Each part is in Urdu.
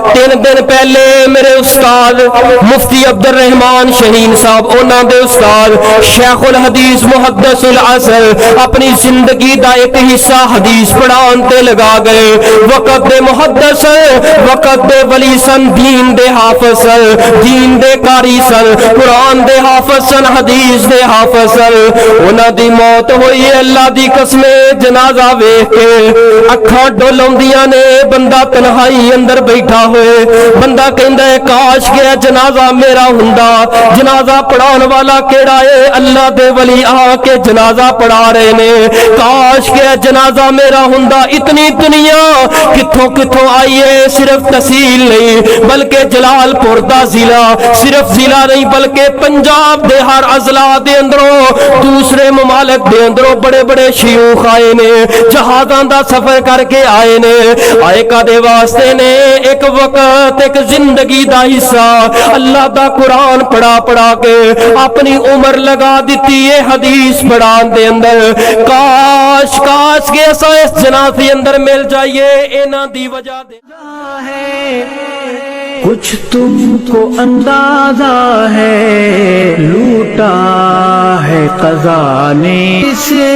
3 دن پہلے میرے استاد مفتی عبد الرحمان شہین صاحب انہاں دے استاد شیخ الحدیث محدث العصر اپنی زندگی دا ایک حصہ حدیث پڑھان تے لگا گئے. وقت دے محدث وقت دے ولی سن, دین دے حافظ سن, دین دے قاری سن, قرآن دے حافظ سن, حدیث دے حافظ سن. انہاں دی موت ہوئی اللہ دی قسم جنازہ ویکھ کے اکھاں ڈولاندیاں نے. بندہ تنہائی اندر بیٹھا ہوئے, بندہ کہندا ہے کاش کہ جنازہ میرا ہوندا. جنازہ پڑھان والا کیڑا ہے؟ اللہ دے ولی آ کے جنازہ پڑھا رہے نے. کاش کہ جنازہ میرا ہوندا. اتنی دنیا کتھوں کتھوں آئی ہے, صرف تحصیل نہیں بلکہ جلال پور دا ضلع, صرف ضلع نہیں بلکہ پنجاب دے ہر اضلاع دے اندروں دوسرے ممالک دے اندروں بڑے بڑے شیوخ آئے نے, جہازاں دا سفر کر کے آئے نے. آئے کا دے واسطے نے ایک وقت ایک زندگی دا حصہ اللہ دا قرآن پڑھا پڑھا کے اپنی عمر لگا دیتی ہے حدیث پڑھان دے اندر. کاش کاش کے ایسا اس جنازے اندر مل جائیے. اینا دی وجہ دے کچھ تم کو اندازہ ہے, لوٹا ہے قضا نے سے.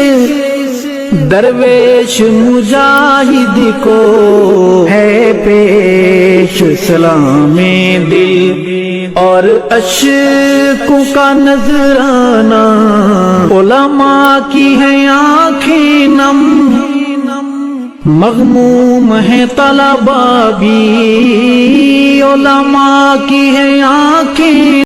درویش مجاہد کو ہے پیش سلام دل اور اشکوں کا نذرانہ. علماء کی ہے آنکھیں نم, مغموم ہے طلباء بھی. علماء کی ہے آنکھیں